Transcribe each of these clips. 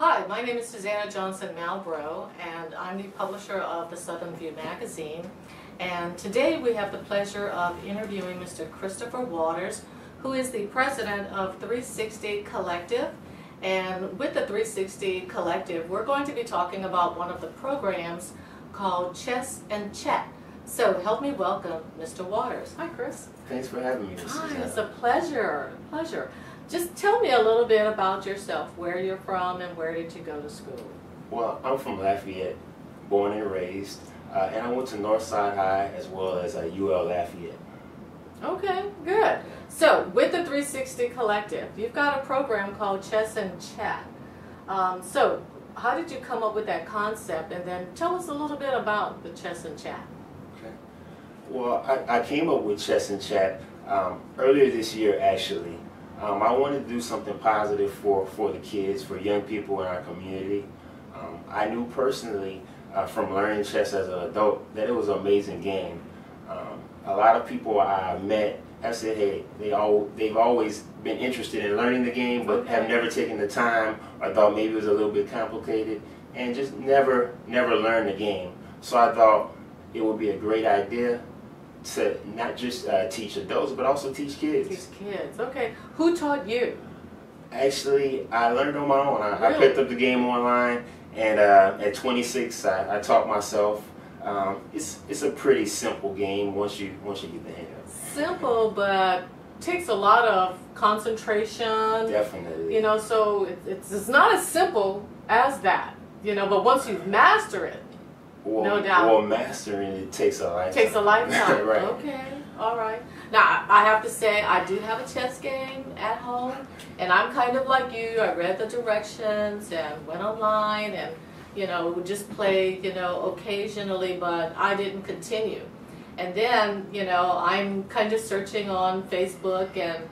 Hi, my name is Susannah Johnson Malbreaux, and I'm the publisher of the Southern View magazine. And today we have the pleasure of interviewing Mr. Christopher Waters, who is the president of 360 Collective. And with the 360 Collective, we're going to be talking about one of the programs called Chess and Chat. So help me welcome Mr. Waters. Hi, Chris. Thanks for having me, Ms. Hi, Susannah. it's a pleasure. Pleasure. Just tell me a little bit about yourself, where you're from and where did you go to school? Well, I'm from Lafayette, born and raised, and I went to Northside High as well as UL Lafayette. Okay, good. So, with the 360 Collective, you've got a program called Chess and Chat. So, how did you come up with that concept? And then tell us a little bit about the Chess and Chat. Okay. Well, I came up with Chess and Chat earlier this year, actually. I wanted to do something positive for the kids, for young people in our community. I knew personally from learning chess as an adult that it was an amazing game. A lot of people I met have said, hey, they've always been interested in learning the game, but have never taken the time or thought maybe it was a little bit complicated and just never learned the game. So I thought it would be a great idea to not just teach adults, but also teach kids. Teach kids, okay. Who taught you? Actually, I learned on my own. I Really? picked up the game online, and at 26, I taught myself. It's a pretty simple game once you get the hang of it. Simple, but takes a lot of concentration. Definitely. You know, so it's not as simple as that. You know, but once you master it, no doubt. Well, mastering it takes a lifetime. Takes a lifetime. Right. Okay. All right. Now, I have to say, I do have a chess game at home, and I'm kind of like you. I read the directions and went online and, you know, would just play, you know, occasionally, but I didn't continue. And then, you know, I'm kind of searching on Facebook, and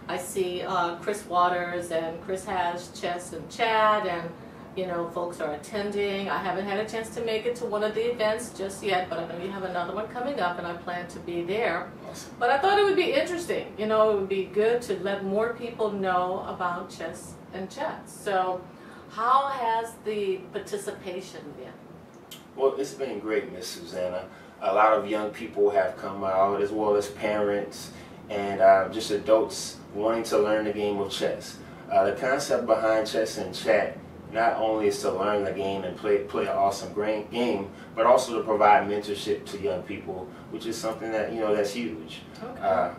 I see Chris Waters, and Chris has Chess and Chat, and you know, folks are attending. I haven't had a chance to make it to one of the events just yet, but I know you have another one coming up, and I plan to be there. Awesome. But I thought it would be interesting. You know, it would be good to let more people know about chess and chat. So, how has the participation been? Well, it's been great, Miss Susannah. A lot of young people have come out, as well as parents and just adults wanting to learn the game of chess. The concept behind Chess and Chat not only is to learn the game and play an awesome game, but also to provide mentorship to young people, which is something that, you know, that's huge. Okay.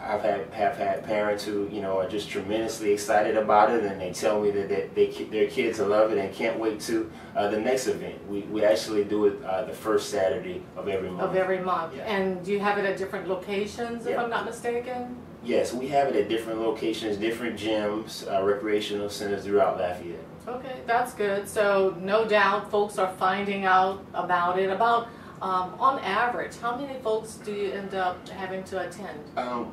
I've had parents who, you know, are just tremendously excited about it, and they tell me that their kids love it and can't wait to the next event. We actually do it the first Saturday of every month. Of every month. Yeah. And do you have it at different locations, if Yeah. I'm not mistaken? Yes, we have it at different locations, different gyms, recreational centers throughout Lafayette. Okay, that's good. So no doubt folks are finding out about it. About on average, how many folks do you end up having to attend?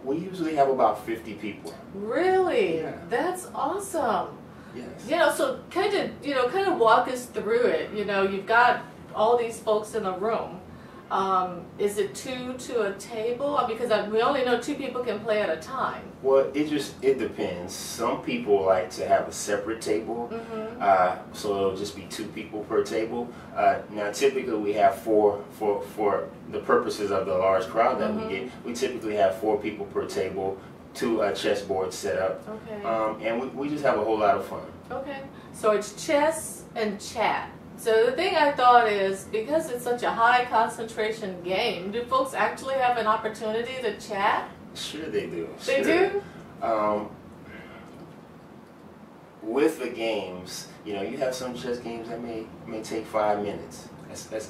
We usually have about 50 people. Really? Yeah. That's awesome. Yes. You know, so kind of walk us through it. You know, you've got all these folks in a room. Is it two to a table? Because we only know two people can play at a time. Well, it depends. Some people like to have a separate table, so it'll just be 2 people per table. Now, typically we have 4 for the purposes of the large crowd that we get. We typically have 4 people per table, 2 chess boards set up, and we just have a whole lot of fun. Okay, so it's chess and chat. So the thing I thought is, because it's such a high concentration game, do folks actually have an opportunity to chat? Sure they do. They do? With the games, you know, you have some chess games that may take 5 minutes. It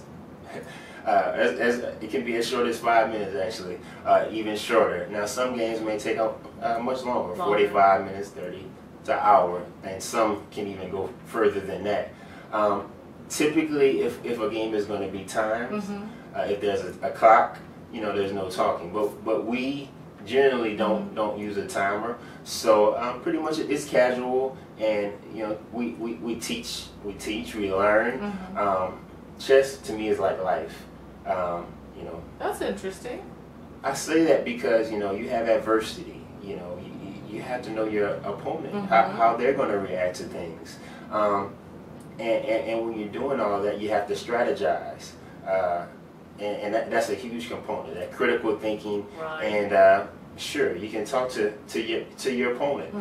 can be as short as 5 minutes, actually, even shorter. Now, some games may take up much longer, 45 minutes, 30 to an hour, and some can even go further than that. Typically, if a game is going to be timed, if there's a clock, you know, there's no talking. But we generally don't use a timer, so pretty much it's casual, and you know, we teach, we learn. Chess to me is like life. You know. That's interesting. I say that because, you know, you have adversity. You know, you have to know your opponent, how they're going to react to things. And when you're doing all that, you have to strategize. And that's a huge component, that critical thinking. Right. And sure, you can talk to your opponent.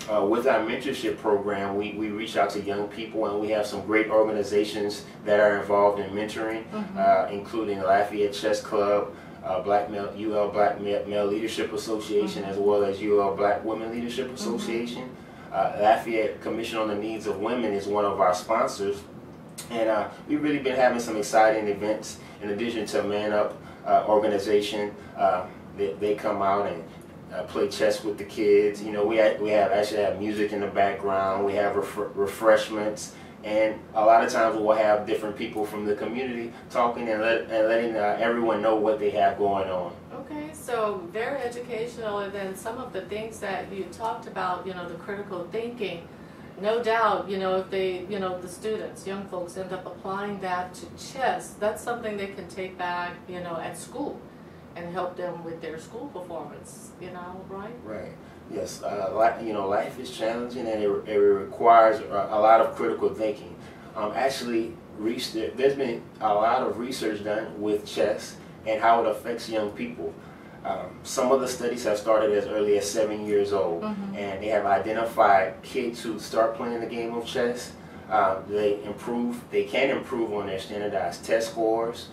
With our mentorship program, we reach out to young people, and we have some great organizations that are involved in mentoring, including Lafayette Chess Club, UL Black Male Leadership Association, as well as UL Black Women Leadership Association. Lafayette Commission on the Needs of Women is one of our sponsors, and we've really been having some exciting events. In addition to Man Up organization, they come out and play chess with the kids. You know, we actually have music in the background. We have refreshments, and a lot of times we'll have different people from the community talking and letting everyone know what they have going on. Okay, so very educational. And then some of the things that you talked about, you know, the critical thinking, no doubt, you know, if they, you know, the students, young folks end up applying that to chess, that's something they can take back, you know, at school and help them with their school performance, you know, right? Right. Yes. You know, life is challenging, and it requires a lot of critical thinking. Actually, there's been a lot of research done with chess and how it affects young people. Some of the studies have started as early as 7 years old, and they have identified kids who start playing the game of chess. They can improve on their standardized test scores.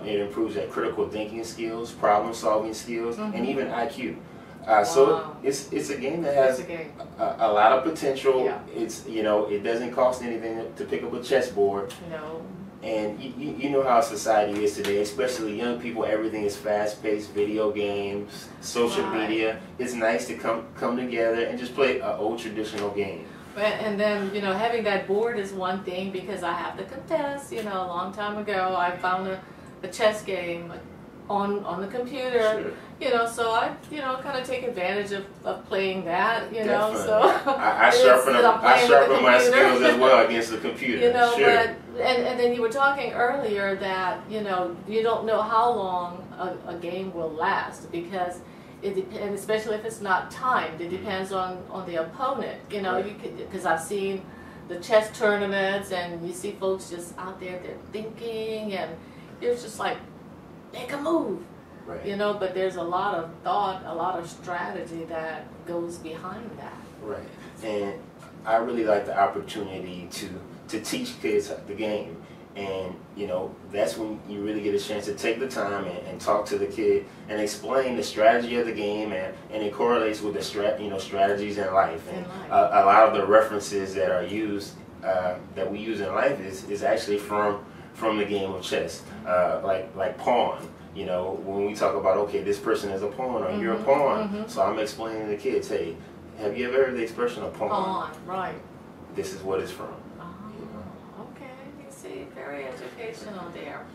It improves their critical thinking skills, problem solving skills, and even IQ. So it's a game that has a lot of potential. Yeah. It's, you know, it doesn't cost anything to pick up a chessboard. No. And you know how society is today, especially young people. Everything is fast-paced, video games, social media. It's nice to come together and just play an old traditional game. And then, you know, having that board is one thing, because I have to confess, you know, a long time ago I found a chess game on the computer. Sure. You know, so I, you know, kind of take advantage of playing that, you know. So I sharpen my skills as well against the computer. You know, sure. but and then you were talking earlier that, you know, you don't know how long a game will last, because it depends, especially if it's not timed. It depends on the opponent. You know, because I've seen the chess tournaments, and you see folks just out there, they're thinking, and it's just like, make a move. Right. You know, but there's a lot of thought, a lot of strategy that goes behind that. Right. And I really like the opportunity to teach kids the game. And, you know, that's when you really get a chance to take the time and talk to the kid and explain the strategy of the game, and it correlates with the strategies in life. And a lot of the references that are used, that we use in life is actually from the game of chess, like pawn. You know, when we talk about, okay, this person is a pawn, or you're a pawn, so I'm explaining to the kids, hey, have you ever heard the expression of pawn? Pawn, right. This is what it's from. Okay, you see, very educational there.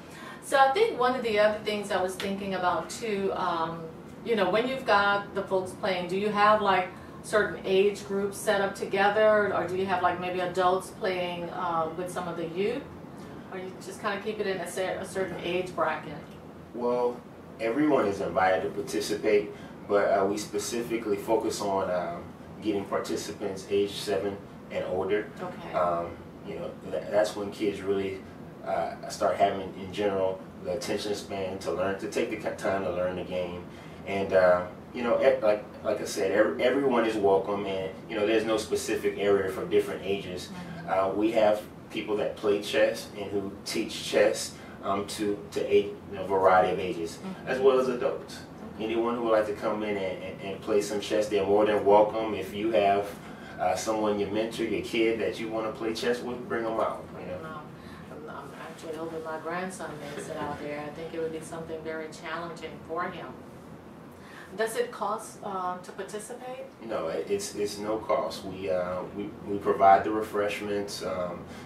So I think one of the other things I was thinking about too, you know, when you've got the folks playing, do you have like certain age groups set up together, or do you have like maybe adults playing with some of the youth? Or you just kind of keep it in a certain age bracket? Well, everyone is invited to participate, but we specifically focus on getting participants age 7 and older. Okay. You know, that's when kids really start having, in general, the attention span to take the time to learn the game. And you know, like I said, everyone is welcome, and you know, there's no specific area for different ages. We have people that play chess and who teach chess to a variety of ages, as well as adults. Anyone who would like to come in and play some chess, they're more than welcome. If you have someone you mentor, your kid that you want to play chess with, bring them out. You know. I'm actually hoping my grandson makes it out there. I think it would be something very challenging for him. Does it cost to participate? No, it's no cost. We provide the refreshments.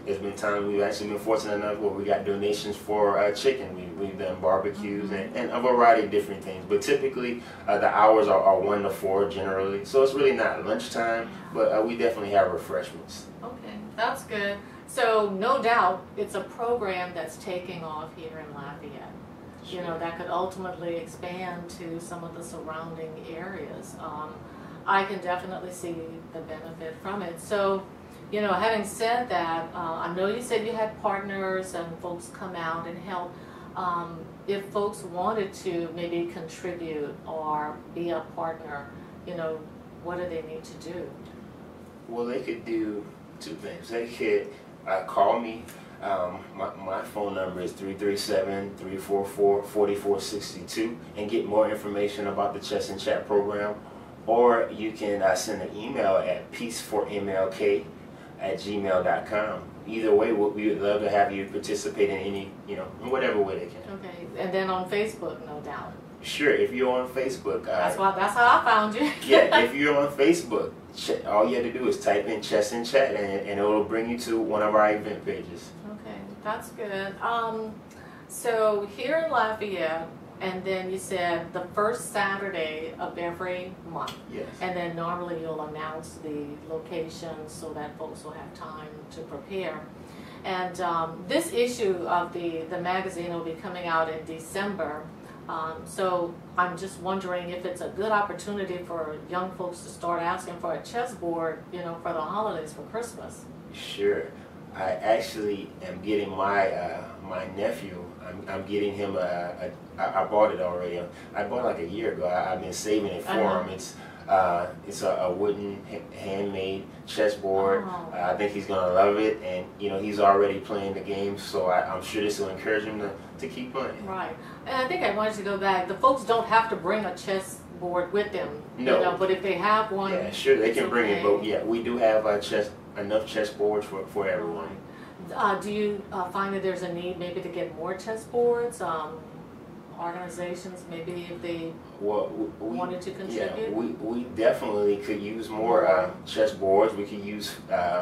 There's been times we've actually been fortunate enough where we got donations for chicken. We've done barbecues and a variety of different things. But typically the hours are 1 to 4 generally. So it's really not lunchtime, but we definitely have refreshments. Okay, that's good. So no doubt it's a program that's taking off here in Lafayette. You know, that could ultimately expand to some of the surrounding areas. I can definitely see the benefit from it. So You know, having said that, I know you said you had partners and folks come out and help. If folks wanted to maybe contribute or be a partner, you know, what do they need to do? Well, they could do two things. They could call me. My phone number is 337-344-4462 and get more information about the Chess and Chat program. Or you can send an email at peaceformlk@gmail.com. Either way, we would love to have you participate in any, you know, in whatever way they can. Okay, and then on Facebook, no doubt. Sure, if you're on Facebook. That's how I found you. Yeah, if you're on Facebook, all you have to do is type in Chess and Chat, and it'll bring you to one of our event pages. Okay, that's good. So here in Lafayette, and then you said the first Saturday of every month. Yes. And then normally you'll announce the location so that folks will have time to prepare. And this issue of the magazine will be coming out in December. So I'm just wondering if it's a good opportunity for young folks to start asking for a chessboard, you know, for the holidays, for Christmas. Sure. I actually am getting my nephew. I'm getting him I bought it already. I bought it like a year ago. I've been saving it for him. It's a wooden handmade chessboard. Oh. I think he's gonna love it, and you know he's already playing the game, so I'm sure this will encourage him to keep playing. Right, and I think I wanted to go back. The folks don't have to bring a chessboard with them. No. You know, but if they have one, yeah, sure they can bring it. okay. But yeah, we do have enough chessboards for everyone. Do you find that there's a need maybe to get more chessboards? Organizations, maybe if they wanted to contribute? Yeah, we definitely could use more chess boards. We could use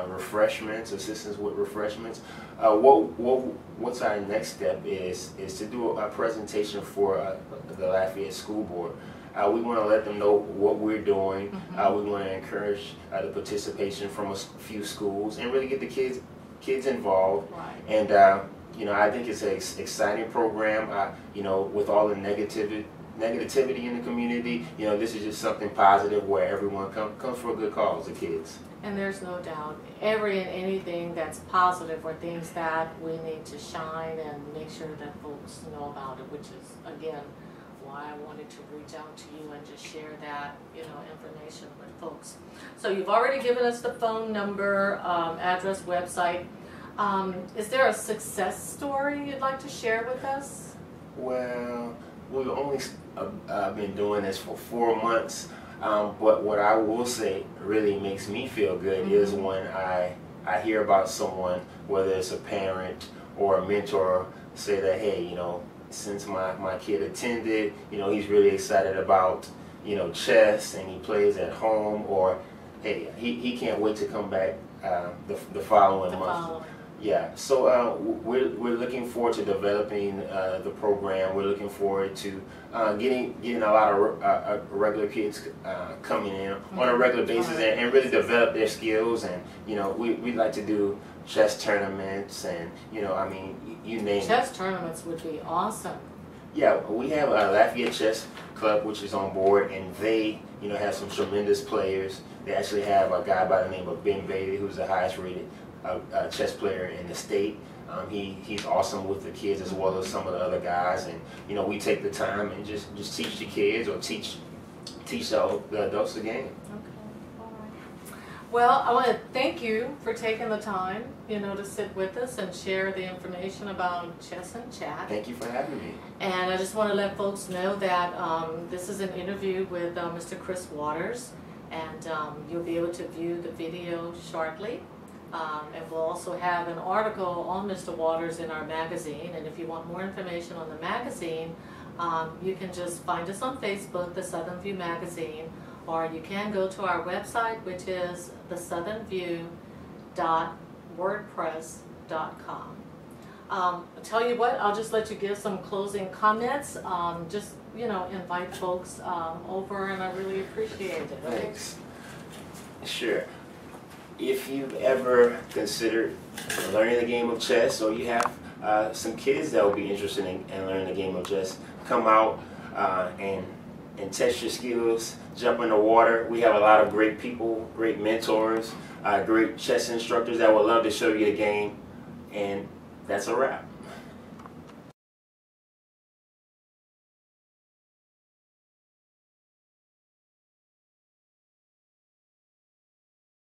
refreshments, assistance with refreshments. What's our next step is to do a presentation for the Lafayette School Board. We want to let them know what we're doing. We want to encourage the participation from a few schools and really get the kids involved. Right. And you know, I think it's an exciting program. You know, with all the negativity in the community, you know, this is just something positive where everyone comes for a good cause, the kids. And there's no doubt, every and anything that's positive are things that we need to shine and make sure that folks know about it, which is, again, why I wanted to reach out to you and just share that, you know, information with folks. So you've already given us the phone number, address, website. Is there a success story you'd like to share with us? Well, we've only been doing this for 4 months, but what I will say really makes me feel good is when I hear about someone, whether it's a parent or a mentor, say that, hey, you know, since my kid attended, you know, he's really excited about, you know, chess and he plays at home, or hey, he can't wait to come back the following month. Yeah, so we're looking forward to developing the program. We're looking forward to getting a lot of regular kids coming in on a regular basis and really develop their skills. And you know, we'd like to do chess tournaments, and you know, I mean, you name it. Chess tournaments would be awesome. Yeah, we have a Lafayette Chess Club, which is on board, and they, you know, have some tremendous players. They actually have a guy by the name of Ben Bailey, who's the highest rated chess player in the state. He's awesome with the kids as well as some of the other guys, and you know, we take the time and just teach the kids or teach the adults the game. Okay, all right. Well, I want to thank you for taking the time, you know, to sit with us and share the information about Chess and Chat. Thank you for having me. And I just want to let folks know that this is an interview with Mr. Chris Waters, and you'll be able to view the video shortly. And we'll also have an article on Mr. Waters in our magazine, and if you want more information on the magazine, you can just find us on Facebook, the Southern View Magazine, or you can go to our website, which is thesouthernview.wordpress.com. I'll tell you what, I'll just let you give some closing comments. Just, you know, invite folks over, and I really appreciate it. Okay? Thanks. Sure. If you've ever considered learning the game of chess, or you have some kids that will be interested in learning the game of chess, come out and and test your skills, jump in the water. We have a lot of great people, great mentors, great chess instructors that would love to show you the game, and that's a wrap.